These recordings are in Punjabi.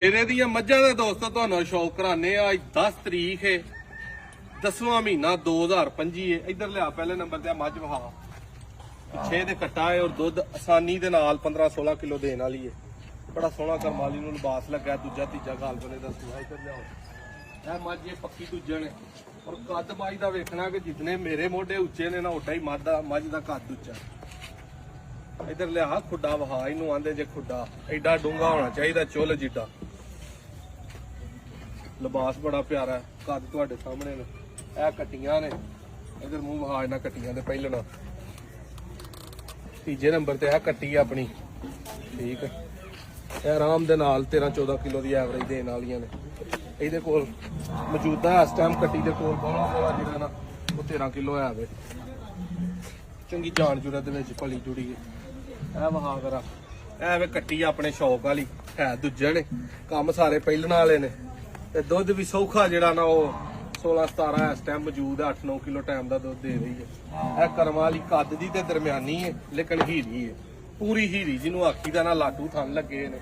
ਮੇਰੇ ਦੀਆਂ ਮੱਝਾਂ ਦੇ ਦੋਸਤੋ ਤੁਹਾਨੂੰ ਸ਼ੌਕ ਕਰਾਨੇ ਆ। ਅੱਜ 10 ਤਰੀਕ ਹੈ 10ਵਾਂ ਮਹੀਨਾ 2025 ਹੈ। ਇੱਧਰ ਲਿਆ ਪਹਿਲੇ ਨੰਬਰ ਤੇ ਆ ਮੱਝ ਵਹਾ ਪਿੱਛੇ ਦੇ ਕੱਟਾ ਹੈ ਔਰ ਦੁੱਧ ਆਸਾਨੀ ਦੇ ਨਾਲ 15-16 ਕਿਲੋ ਦੇਣ ਵਾਲੀ ਹੈ। ਬੜਾ ਸੋਹਣਾ ਕਰਮਾਲੀ ਨੂੰ ਲਿਬਾਸ ਲੱਗਾ। ਦੂਜਾ ਤੀਜਾ ਗਾਲ ਬਲੇ ਦਾ ਸੂਆ। ਇੱਧਰ ਲਿਆਓ ਇਹ ਮੱਝ ਇਹ ਪੱਕੀ ਦੂਜਣ ਔਰ ਕੱਦ ਮੱਝ ਦਾ ਵੇਖਣਾ ਕਿ ਜਿਤਨੇ ਮੇਰੇ ਮੋਢੇ ਉੱਚੇ ਨੇ ਨਾ ਓਡਾ ਹੀ ਮੱਝ ਦਾ ਕੱਦ ਉੱਚਾ। ਇੱਧਰ ਲਿਆ ਖੁੱਡਾ ਵਹਾ ਇਹਨੂੰ ਆਂਦੇ ਜੇ ਖੁੱਡਾ ਐਡਾ ਡੂੰਘਾ ਹੋਣਾ ਚਾਹੀਦਾ ਚੁੱਲ ਜਿੱਡਾ। ਲਿਬਾਸ ਬੜਾ ਪਿਆਰਾ ਕੱਦ ਤੁਹਾਡੇ ਸਾਹਮਣੇ ਨੇ। ਇਹ ਕੱਟੀਆਂ ਨੇ ਇਧਰ ਮੂੰਹ ਵਹਾ ਇਹਨਾਂ ਕੱਟੀਆਂ ਦੇ ਪਹਿਲਣਾ। ਤੀਜੇ ਨੰਬਰ ਤੇ ਇਹ ਕੱਟੀ ਆਪਣੀ ਠੀਕ ਹੈ। ਇਹ ਆਰਾਮ ਦੇ ਨਾਲ 13-14 ਕਿਲੋ ਦੀ ਐਵਰੇਜ ਦੇਣ ਵਾਲੀਆਂ ਨੇ। ਇਹਦੇ ਕੋਲ ਮੌਜੂਦਾ ਇਸ ਟਾਈਮ ਕੱਟੀ ਦੇ ਕੋਲ ਬੋਲਾ ਜਿਹੜਾ ਨਾ ਉਹ 13 ਕਿਲੋ ਹੈ ਵੇ। ਚੰਗੀ ਜਾਨ ਜੁਰਤ ਦੇ ਵਿੱਚ ਭਲੀ ਜੁੜੀ ਹੈ। ਇਹ ਵਹਾ ਕਰਾ ਇਹ ਵੇ ਕੱਟੀ ਆਪਣੇ ਸ਼ੌਕ ਵਾਲੀ ਹੈ। ਦੂਜੇ ਨੇ ਕੰਮ ਸਾਰੇ ਪਹਿਲਣ ਵਾਲੇ ਨੇ ਤੇ ਦੁੱਧ ਵੀ ਸੌਖਾ ਜਿਹੜਾ ਨਾ ਉਹ 16-17 ਇਸ ਟਾਈਮ ਮੌਜੂਦ ਹੈ। 8-9 ਕਿਲੋ ਟਾਈਮ ਦਾ ਦੁੱਧ ਦੇ ਰਹੀ ਹੈ। ਇਹ ਕਰਮਾਂ ਵਾਲੀ ਕੱਦ ਦੀ ਤੇ ਦਰਮਿਆਨੀ ਹੈ ਲੇਕਿਨ ਹੀਰੀ ਹੈ ਪੂਰੀ ਹੀਰੀ ਜਿਹਨੂੰ ਆਖੀ ਦਾ ਨਾ ਲਾਟੂ ਥਣ ਲੱਗੇ ਨੇ।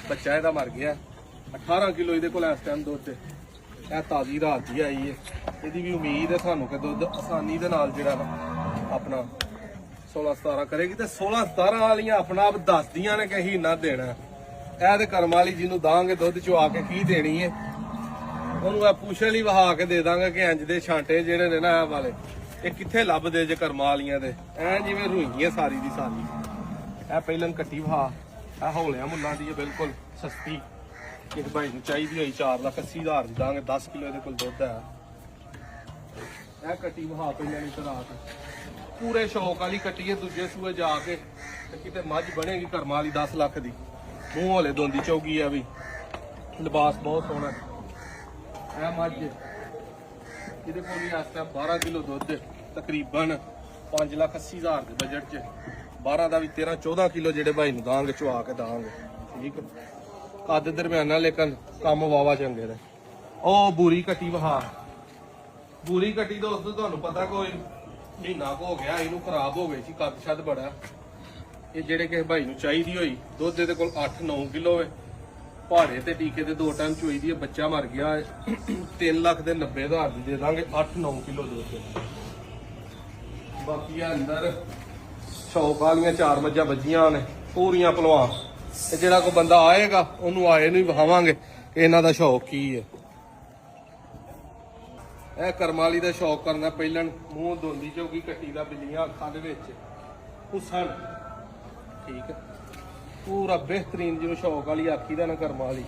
ਬੱਚਾ ਇਹਦਾ ਮਰ ਗਿਆ। 18 ਕਿਲੋ ਇਹਦੇ ਕੋਲ ਇਸ ਟਾਈਮ ਦੁੱਧ ਇਹ ਤਾਜ਼ੀ ਰਾਤ ਦੀ ਆਈ ਹੈ। ਇਹਦੀ ਵੀ ਉਮੀਦ ਹੈ ਸਾਨੂੰ ਕਿ ਦੁੱਧ ਆਸਾਨੀ ਦੇ ਨਾਲ ਜਿਹੜਾ ਨਾ ਆਪਣਾ 16-17 ਕਰੇਗੀ ਤੇ 16-17 ਵਾਲੀਆਂ ਆਪਣਾ ਆਪ ਦੱਸਦੀਆਂ ਨੇ ਕਿ ਅਸੀਂ ਇੰਨਾ ਦੇਣਾ। ਇਹ ਤੇ ਕਰਮ ਵਾਲੀ ਜਿਹਨੂੰ ਦਾਂਗੇ ਦੁੱਧ ਚਵਾ ਕੇ ਕੀ ਦੇਣੀ ਹੈ ਉਹਨੂੰ ਇਹ ਪੁੱਛੇ ਲਈ ਵਹਾ ਕੇ ਦੇ ਦਾਂਗੇ ਕਿ ਇੰਜ ਦੇ ਛਾਂਟੇ ਜਿਹੜੇ ਨੇ ਨਾ ਇਹ ਵਾਲੇ ਇਹ ਕਿੱਥੇ ਲੱਭਦੇ ਜੇ ਕਰਮ ਵਾਲੀਆਂ ਦੇ ਐ ਜਿਵੇਂ ਰੂਈਆਂ ਸਾਰੀ ਦੀ ਸਾਰੀ। ਇਹ ਪਹਿਲਾਂ ਕੱਟੀ ਵਹਾ ਇਹ ਹੌਲਿਆਂ ਮੁੱਲਾਂ ਦੀ ਹੈ ਬਿਲਕੁਲ ਸਸਤੀ। ਇੱਕ ਭਾਈ ਨੂੰ ਚਾਹੀਦੀ ਹੋਈ 4,80,000 ਦੀ ਦਾਂਗੇ। 10 ਕਿਲੋ ਇਹਦੇ ਕੋਲ ਦੁੱਧ ਹੈ। ਇਹ ਕੱਟੀ ਵਹਾ ਪਹਿਲਾਂ ਨਹੀਂ ਰਾਤ ਪੂਰੇ ਸ਼ੌਕ ਵਾਲੀ ਕੱਟੀ ਹੈ। ਦੂਜੇ ਸੂਏ ਜਾ ਕੇ ਤੇ ਕਿਤੇ ਮੱਝ ਬਣੇਗੀ ਕਰਮ ਵਾਲੀ 10 ਲੱਖ ਦੀ। ਮੂੰਹ ਹੌਲੇ ਦੋਂਦੀ ਚੌਗੀ ਆ ਵੀ ਲਿਬਾਸ ਬਹੁਤ ਸੋਹਣਾ। ਇਹ ਮੱਝ ਇਹਦੇ ਕੋਲ ਵੀ ਇਸ ਟਾਈਮ 12 ਕਿਲੋ ਦੁੱਧ ਤਕਰੀਬਨ 5,80,000 ਦੇ ਬਜਟ 'ਚ 12 ਦਾ ਵੀ 13-14 ਕਿਲੋ ਜਿਹੜੇ ਭਾਈ ਨੂੰ ਦਾਂਗੇ ਚਵਾ ਕੇ ਦਾਂਗੇ ਠੀਕ। ਕੱਦ ਦਰਮਿਆਨਾ ਲੇਕਿਨ ਕੰਮ ਵਾਵਾ ਚੰਗੇ ਨੇ। ਉਹ ਬੂਰੀ ਕੱਟੀ ਵਹਾ ਬੂਰੀ ਕੱਟੀ ਦੋਸਤੋ ਤੁਹਾਨੂੰ ਪਤਾ ਕੋਈ ਮਹੀਨਾ ਕੁ ਹੋ ਗਿਆ ਇਹਨੂੰ ਖਰਾਬ ਹੋ ਗਈ ਸੀ। ਕੱਦ ਛੱਦ ਬੜਾ ਇਹ ਜਿਹੜੇ ਕਿਸੇ ਭਾਈ ਨੂੰ ਚਾਹੀਦੀ ਹੋਈ ਦੁੱਧ ਇਹਦੇ ਕੋਲ 8-9 ਕਿਲੋ ਹੈ। ਪਹਾੜੇ ਤੇ ਟੀਕੇ ਤੇ 2 ਟਾਈਮ ਚੋਈ ਦੀ ਹੈ। ਬੱਚਾ ਮਰ ਗਿਆ 3,90,000 ਦੀ ਦੇ ਦਾਂਗੇ 8-9 ਕਿਲੋ ਦੁੱਧ। ਬਾਕੀ ਆ ਅੰਦਰ ਸ਼ੌਕ ਵਾਲੀਆਂ 4 ਮੱਝਾਂ ਵੱਜੀਆਂ ਨੇ ਪੂਰੀਆਂ ਭਲਵਾਨ। ਤੇ ਜਿਹੜਾ ਕੋਈ ਬੰਦਾ ਆਏਗਾ ਉਹਨੂੰ ਆਏ ਨੂੰ ਹੀ ਵਿਖਾਵਾਂਗੇ ਕਿ ਇਹਨਾਂ ਦਾ ਸ਼ੌਕ ਕੀ ਹੈ। ਇਹ ਕਰਮਾਲੀ ਦਾ ਸ਼ੌਕ ਕਰਨਾ ਪਹਿਲਾਂ ਮੂੰਹ ਦੋਂਦੀ ਚੌਗੀ ਕੱਟੀ ਦਾ ਬਿੱਲੀਆਂ ਅੱਖਾਂ ਦੇ ਵਿੱਚ ਹੁਸਨ ਠੀਕ ਹੈ। ਪੂਰਾ ਬਿਹਤਰੀਨ ਜਿਹਨੂੰ ਸ਼ੌਕ ਵਾਲੀ ਆਖੀ ਦਾ ਨਾ ਕਰਮਾਲੀ।